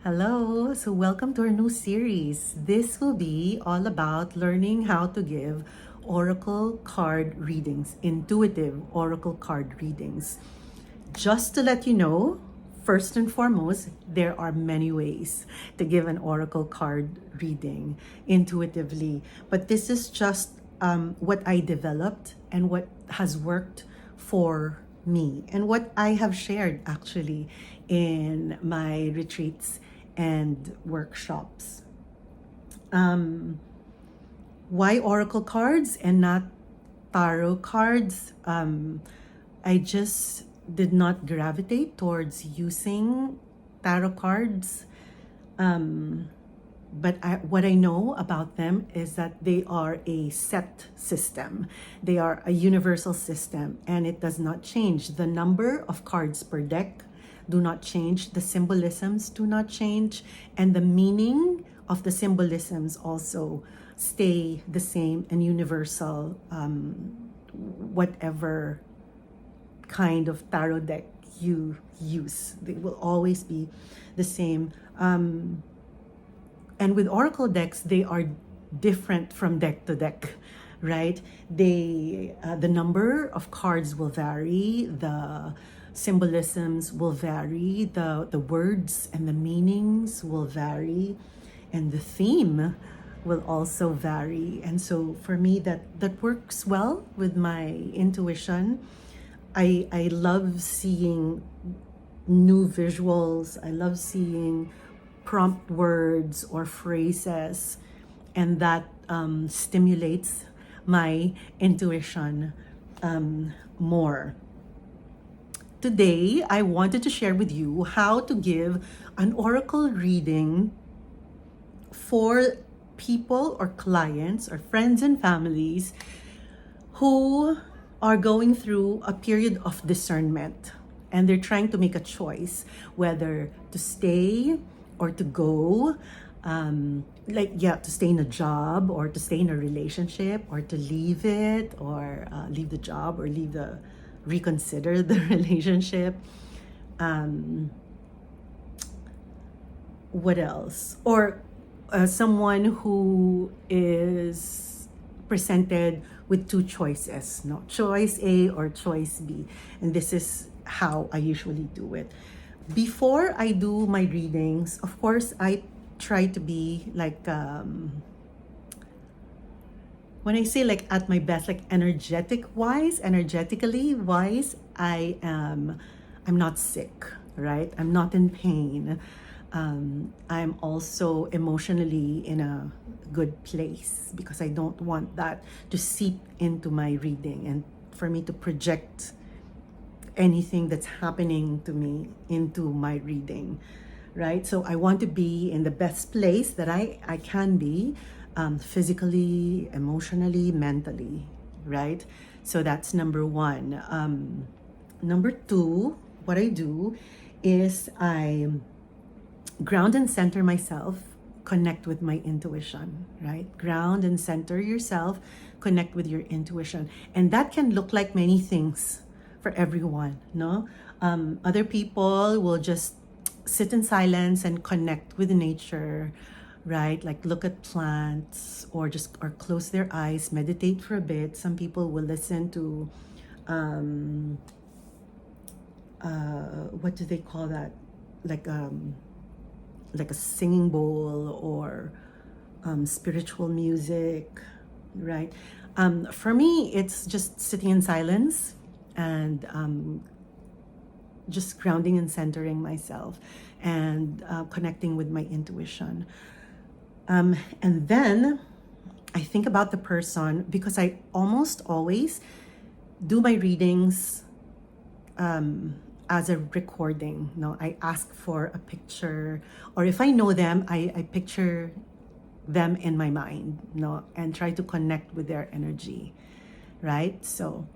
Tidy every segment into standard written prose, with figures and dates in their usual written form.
Hello, so welcome to our new series. This will be all about learning how to give oracle card readings, intuitive oracle card readings. Just to let you know, first and foremost, there are many ways to give an oracle card reading intuitively, but this is just what I developed and what has worked for me and what I have shared actually in my retreats and workshops. Why oracle cards and not tarot cards? I just did not gravitate towards using tarot cards. What I know about them is that they are a set system. They are a universal system and it does not change. The number of cards per deck do not change. The symbolisms do not change. And the meaning of the symbolisms also stay the same and universal, whatever kind of tarot deck you use. They will always be the same. And with oracle decks, they are different from deck to deck, right? The number of cards will vary, the symbolisms will vary, the words and the meanings will vary, and the theme will also vary. And so for me, that works well with my intuition. I love seeing new visuals. I love seeing prompt words or phrases, and that stimulates my intuition more. Today, I wanted to share with you how to give an oracle reading for people or clients or friends and families who are going through a period of discernment and they're trying to make a choice whether to stay or to go, to stay in a job or to stay in a relationship or to leave it or leave the job or reconsider the relationship. What else? Or someone who is presented with two choices, no, choice A or choice B. And this is how I usually do it. Before I do my readings, of course, I try to be like, when I say like at my best, like energetically wise, I'm not sick, right? I'm not in pain. I'm also emotionally in a good place because I don't want that to seep into my reading and for me to project anything that's happening to me into my reading, right? So I want to be in the best place that I can be, physically, emotionally, mentally, right? So that's number one. Number two, what I do is I ground and center myself, connect with my intuition, right? Ground and center yourself, connect with your intuition. And that can look like many things for everyone, no? Other people will just sit in silence and connect with nature, right? Like look at plants or close their eyes, meditate for a bit. Some people will listen to, what do they call that? Like a singing bowl or spiritual music, right? For me, it's just sitting in silence and just grounding and centering myself and connecting with my intuition. And then I think about the person because I almost always do my readings as a recording. No, I ask for a picture, or if I know them, I picture them in my mind, no, and try to connect with their energy, right? So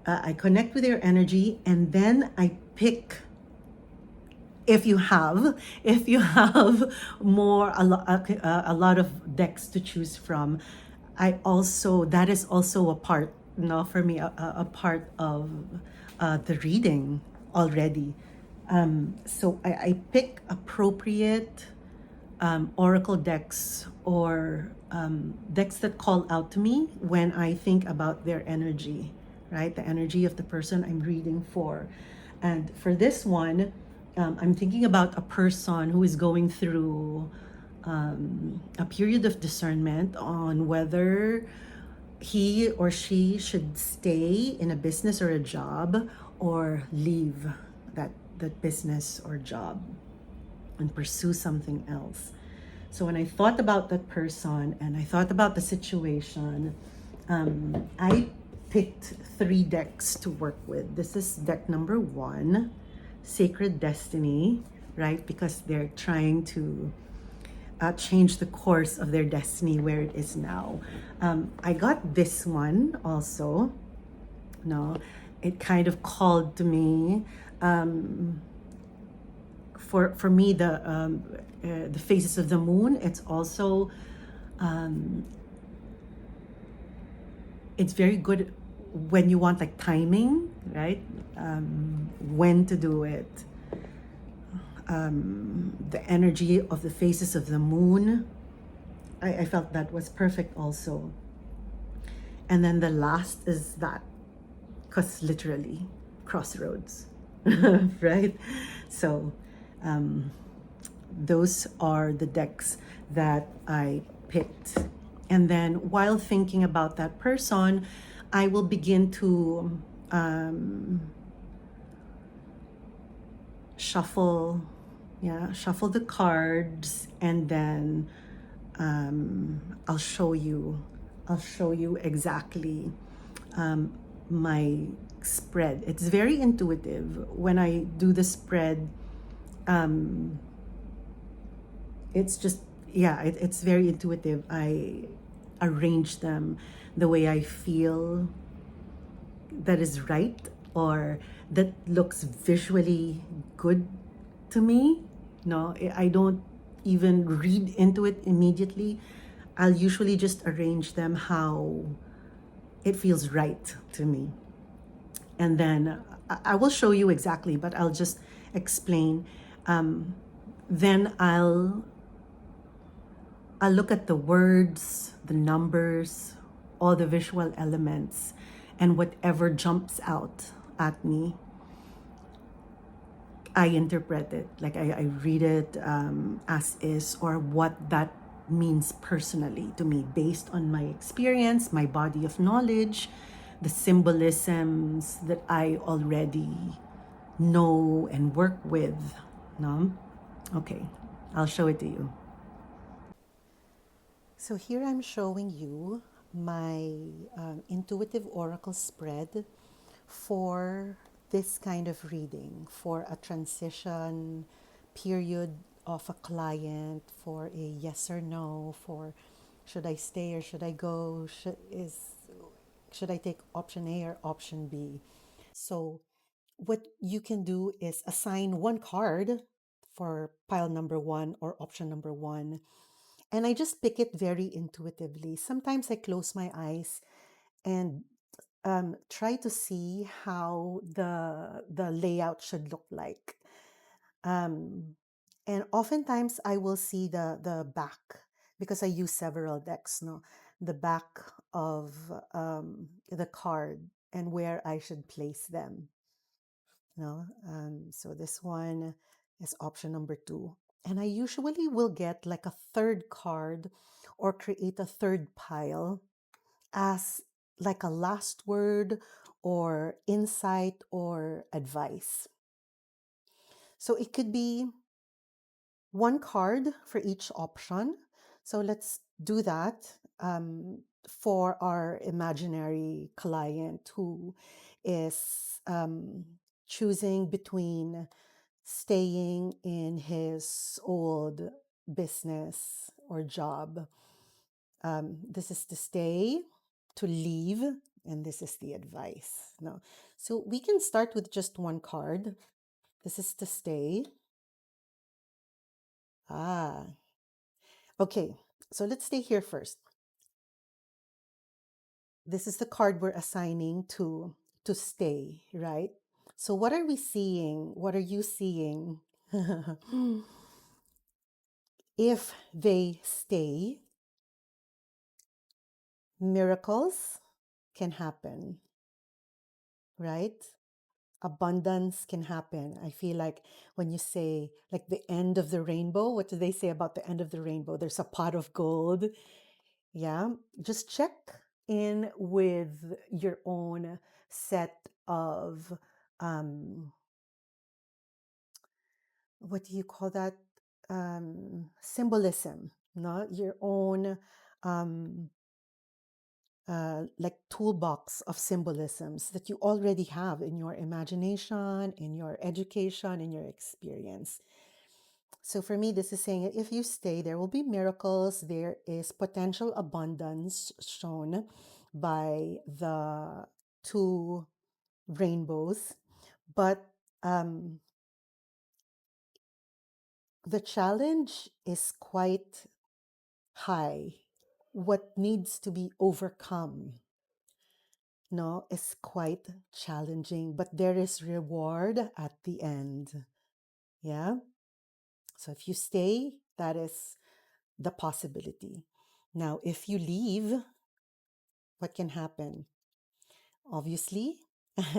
I connect with their energy, and then I pick. If you have a lot of decks to choose from, that is also a part, no, for me, a part of the reading already. So I pick appropriate oracle decks or decks that call out to me when I think about their energy, right? The energy of the person I'm reading for. And for this one, I'm thinking about a person who is going through a period of discernment on whether he or she should stay in a business or a job or leave that business or job and pursue something else. So when I thought about that person and I thought about the situation, I picked three decks to work with. This is deck number one, Sacred Destiny, right? Because they're trying to change the course of their destiny where it is now. I got this one also. No, it kind of called to me. For me, the phases of the moon. It's also it's very good when you want like timing, right? When to do it. The energy of the phases of the moon. I felt that was perfect also. And then the last is that, because literally, crossroads, right? So, those are the decks that I picked. And then while thinking about that person, I will begin to shuffle, shuffle the cards, and then I'll show you. I'll show you exactly my spread. It's very intuitive. When I do the spread, it's just, it's very intuitive. I arrange them the way I feel that is right or that looks visually good to me. No, I don't even read into it immediately. I'll usually just arrange them how it feels right to me. And then I will show you exactly, but I'll just explain. Then I'll look at the words, the numbers, all the visual elements, and whatever jumps out at me, I interpret it. Like I read it as is, or what that means personally to me based on my experience, my body of knowledge, the symbolisms that I already know and work with. No? Okay, I'll show it to you. So here I'm showing you my intuitive oracle spread for this kind of reading, for a transition period of a client, for a yes or no, for should I stay or should I go, should I take option A or option B. So what you can do is assign one card for pile number one or option number one, and I just pick it very intuitively. Sometimes I close my eyes and try to see how the layout should look like. Um, and oftentimes I will see the back because I use several decks. No, the back of the card and where I should place them. No, so this one is option number two. And I usually will get like a third card or create a third pile as like a last word or insight or advice. So it could be one card for each option. So let's do that for our imaginary client who is choosing between staying in his old business or job. This is to stay, to leave, and this is the advice. No. So we can start with just one card. This is to stay. Ah, okay. So let's stay here first. This is the card we're assigning to stay, right? So, what are we seeing? What are you seeing? If they stay, miracles can happen, right? Abundance can happen. I feel like when you say like the end of the rainbow, what do they say about the end of the rainbow? There's a pot of gold. Yeah. Just check in with your own set of what do you call that? Symbolism, no? Your own um like toolbox of symbolisms that you already have in your imagination, in your education, in your experience. So for me, this is saying that if you stay, there will be miracles. There is potential abundance shown by the two rainbows. But um, the challenge is quite high. What needs to be overcome, no, is quite challenging, but there is reward at the end. Yeah. So if you stay, that is the possibility. Now, if you leave, what can happen? Obviously,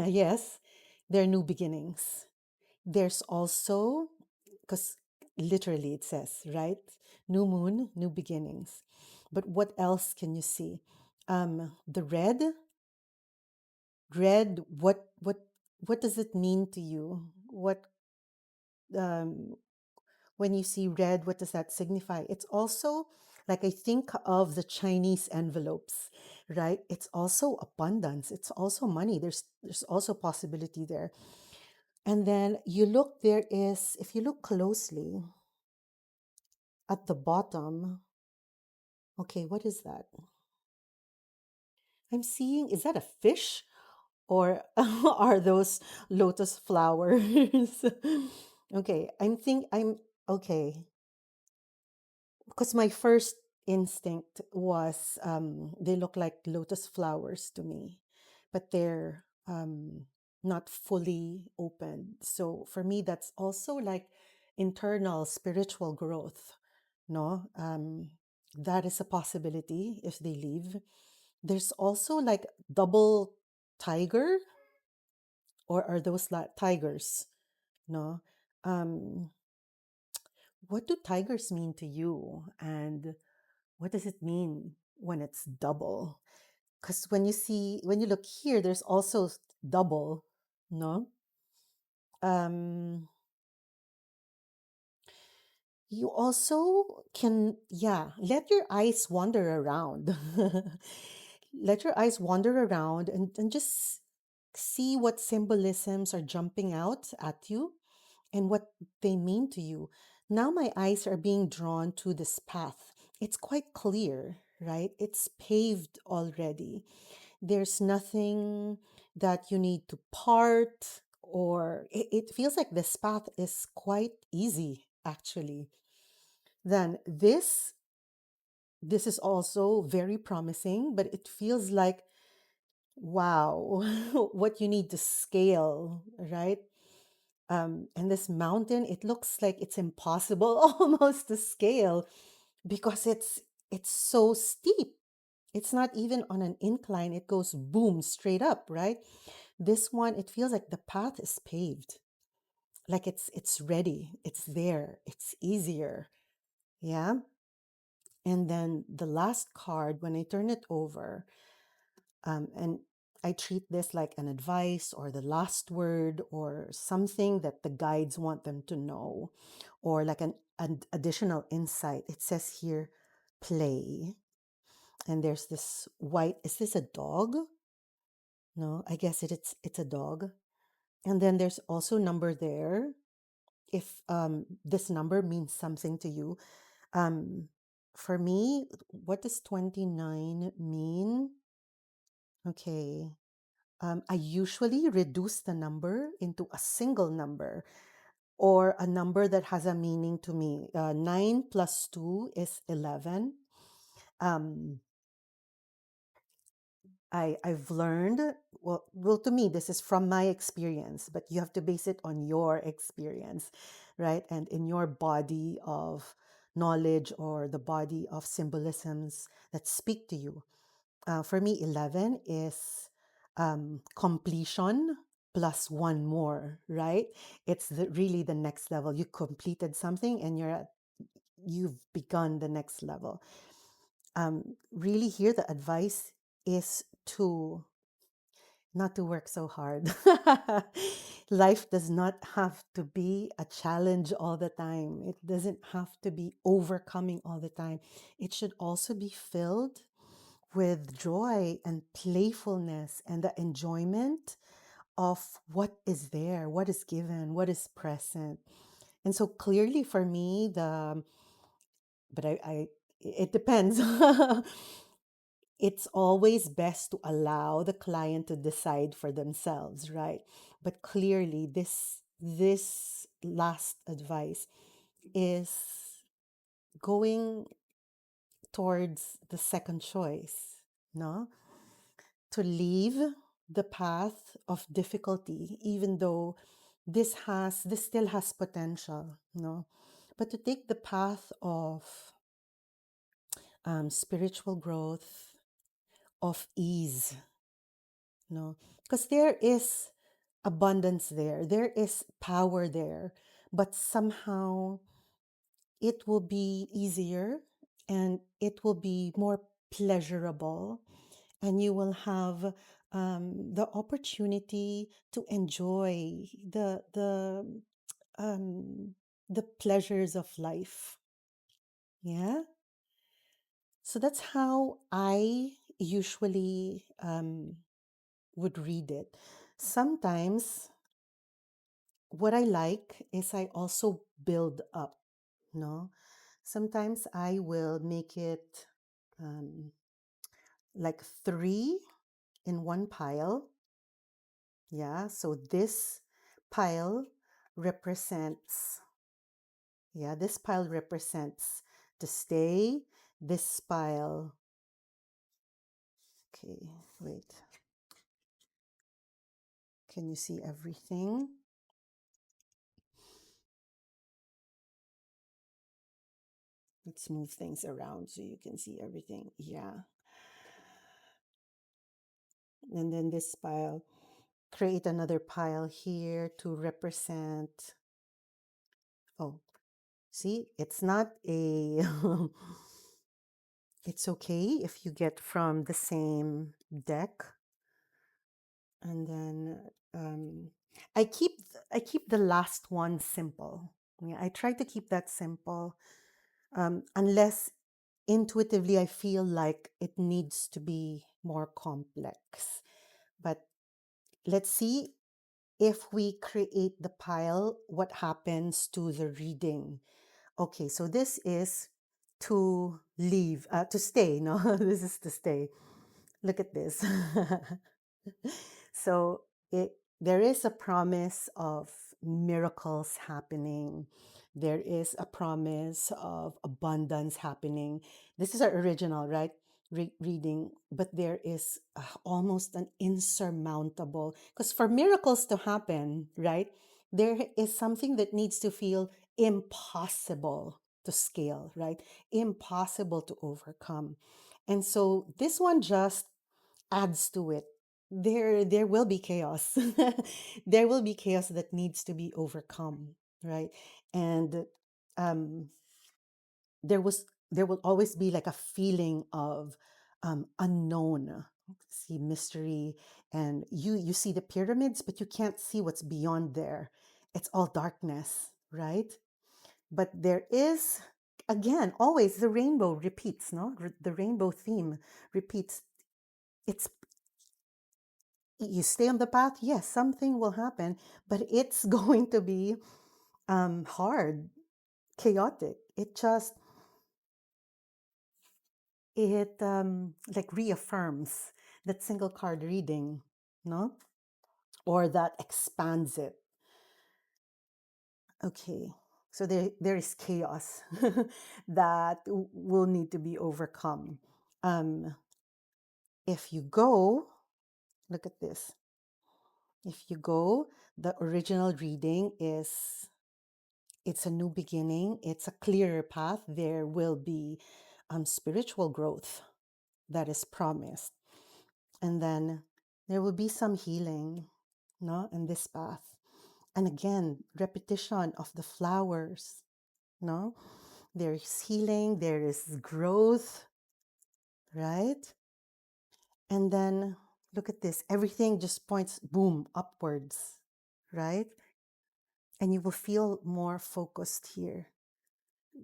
yes, there are new beginnings. There's also, because literally it says, right? New moon, new beginnings. But what else can you see? The red, what does it mean to you? What um, when you see red, what does that signify? It's also like I think of the Chinese envelopes, right? It's also abundance. It's also money. There's also possibility there. And then you look, there is, if you look closely at the bottom, okay, what is that? I'm seeing, is that a fish or are those lotus flowers? Okay, okay, because my first instinct was they look like lotus flowers to me, but they're not fully open. So for me, that's also like internal spiritual growth. No, that is a possibility if they leave. There's also like double tiger, or are those like tigers? No, um, what do tigers mean to you? And what does it mean when it's double? Because when you look here, there's also double, no? Um, you also can, yeah, let your eyes wander around. Let your eyes wander around and just see what symbolisms are jumping out at you and what they mean to you. Now my eyes are being drawn to this path. It's quite clear, right? It's paved already. There's nothing that you need to part, or it feels like this path is quite easy, actually. Then this is also very promising, but it feels like wow, what you need to scale, right? And this mountain, it looks like it's impossible almost to scale because it's so steep. It's not even on an incline. It goes boom straight up, right? This one, it feels like the path is paved. Like it's ready. It's there. It's easier. Yeah. And then the last card, when I turn it over, and I treat this like an advice or the last word or something that the guides want them to know, or like an additional insight. It says here, play. And there's this white, is this a dog? No, I guess it's a dog. And then there's also number there. If this number means something to you. Um, for me, what does 29 mean? Okay. I usually reduce the number into a single number or a number that has a meaning to me. 9 plus 2 is 11. Um, I've learned well, to me, this is from my experience, but you have to base it on your experience, right? And in your body of knowledge or the body of symbolisms that speak to you. For me, 11 is completion plus one more, right? It's really the next level. You completed something and you've begun the next level. Really, here the advice is to not to work so hard. Life does not have to be a challenge all the time. It doesn't have to be overcoming all the time. It should also be filled with joy and playfulness and the enjoyment of what is there, what is given, what is present. And so clearly for me, but it depends. It's always best to allow the client to decide for themselves, right? But clearly, this last advice is going towards the second choice, no? To leave the path of difficulty, even though this still has potential, no? But to take the path of spiritual growth, of ease, no? Because there is abundance there, there is power there, but somehow it will be easier and it will be more pleasurable, and you will have the opportunity to enjoy um, the pleasures of life. Yeah. So that's how I usually would read it. Sometimes what I like is I also build up, no? Sometimes I will make it um, like three in one pile. Yeah, so this pile represents, yeah, this pile represents to stay. This pile, okay, wait. Can you see everything? Let's move things around so you can see everything. Yeah. And then this pile, create another pile here to represent, oh, see, it's not a, it's okay if you get from the same deck. And then I keep I keep the last one simple. Yeah, I try to keep that simple, unless intuitively I feel like it needs to be more complex. But let's see if we create the pile, what happens to the reading. Okay, so this is to leave, to stay. No, this is to stay. Look at this. So there is a promise of miracles happening. There is a promise of abundance happening. This is our original, right? Reading, but there is almost an insurmountable, because for miracles to happen, right, there is something that needs to feel impossible to scale, right? Impossible to overcome. And so this one just adds to it. There will be chaos. There will be chaos that needs to be overcome, right? And um there will always be like a feeling of unknown. See mystery, and you see the pyramids, but you can't see what's beyond there. It's all darkness, right? But there is, again, always the rainbow repeats, no? The rainbow theme repeats. It's You stay on the path, yes, something will happen, but it's going to be hard, chaotic. It like reaffirms that single card reading, no? Or that expands it. Okay, so there is chaos that will need to be overcome. Um, if you go Look at this. If you go, the original reading is it's a new beginning, it's a clearer path. There will be spiritual growth that is promised. And then there will be some healing, no, in this path. And again, repetition of the flowers, no? There is healing, there is growth, right? And then look at this. Everything just points, boom, upwards, right? And you will feel more focused here.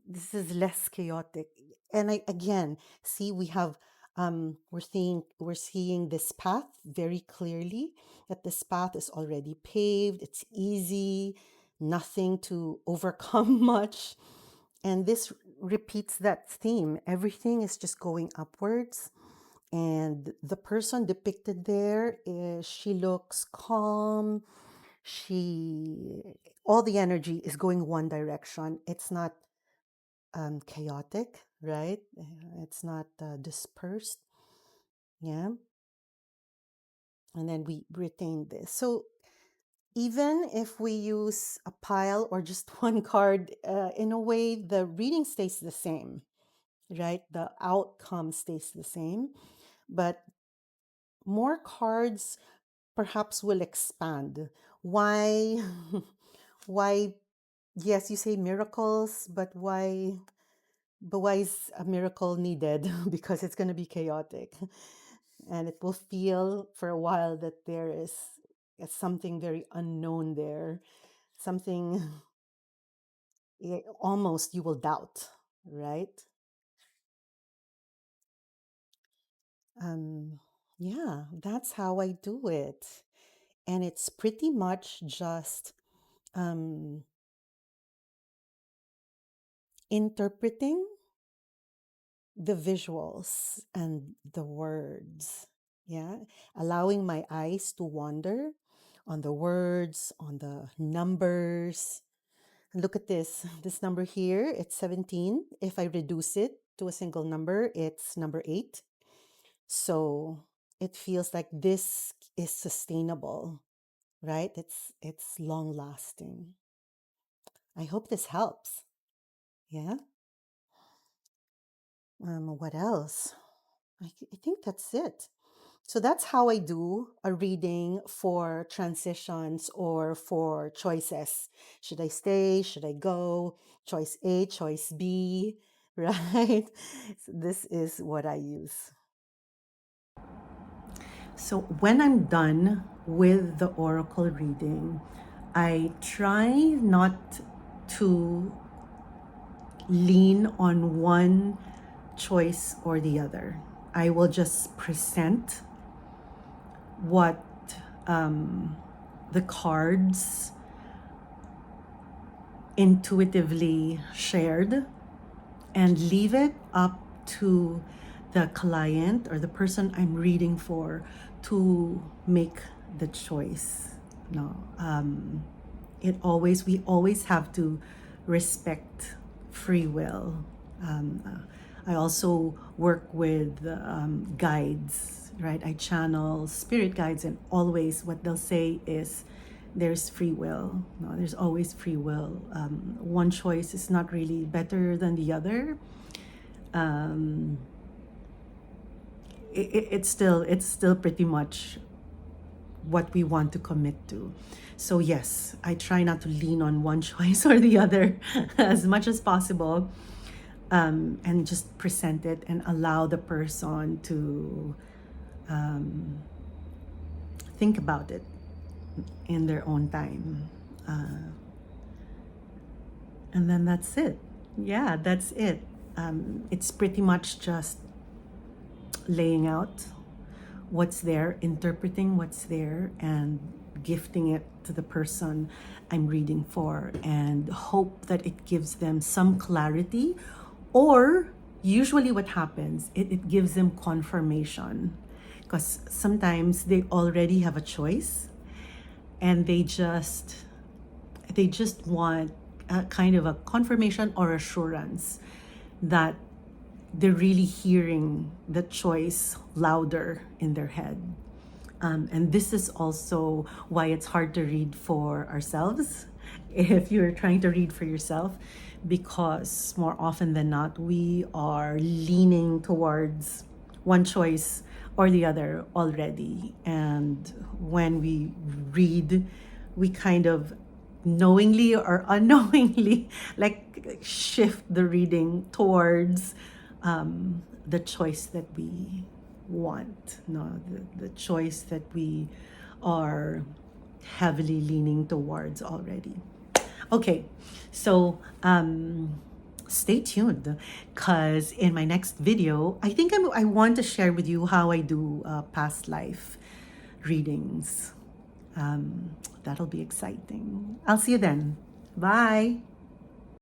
This is less chaotic. And I again see we have we're seeing this path very clearly, that this path is already paved, it's easy, nothing to overcome much. And this repeats that theme. Everything is just going upwards. And the person depicted there is, she looks calm. She, all the energy is going one direction. It's not chaotic, right? It's not dispersed. Yeah. And then we retain this. So even if we use a pile or just one card, in a way, the reading stays the same, right? The outcome stays the same. But more cards perhaps will expand. Why? Why? Yes, you say miracles, but why? But why is a miracle needed? Because it's going to be chaotic. And it will feel for a while that there is something very unknown there, something almost you will doubt, right? Um, yeah, that's how I do it. And it's pretty much just um, interpreting the visuals and the words. Yeah. Allowing my eyes to wander on the words, on the numbers. And look at this. This number here, it's 17. If I reduce it to a single number, it's number 8. So it feels like this is sustainable, right? It's long lasting. I hope this helps. Yeah. What else? I think that's it. So that's how I do a reading for transitions or for choices. Should I stay? Should I go? Choice A, choice B, right? So this is what I use. So when I'm done with the oracle reading, I try not to lean on one choice or the other. I will just present what the cards intuitively shared and leave it up to the client or the person I'm reading for to make the choice. No, we always have to respect free will. I also work with guides, right? I channel spirit guides, and always what they'll say is there's free will. No, there's always free will. One choice is not really better than the other. It's still pretty much what we want to commit to. So yes, I try not to lean on one choice or the other as much as possible, and just present it and allow the person to think about it in their own time. And then that's it. Yeah, that's it. It's pretty much just laying out what's there, interpreting what's there, and gifting it to the person I'm reading for, and hope that it gives them some clarity, or usually what happens, it gives them confirmation, because sometimes they already have a choice and they just want a kind of a confirmation or assurance that they're really hearing the choice louder in their head. And this is also why it's hard to read for ourselves if you're trying to read for yourself, because more often than not, we are leaning towards one choice or the other already. And when we read, we kind of knowingly or unknowingly like shift the reading towards the choice that we want, no, the choice that we are heavily leaning towards already. Okay, so stay tuned, because in my next video, I think I want to share with you how I do past life readings. That'll be exciting. I'll see you then. Bye.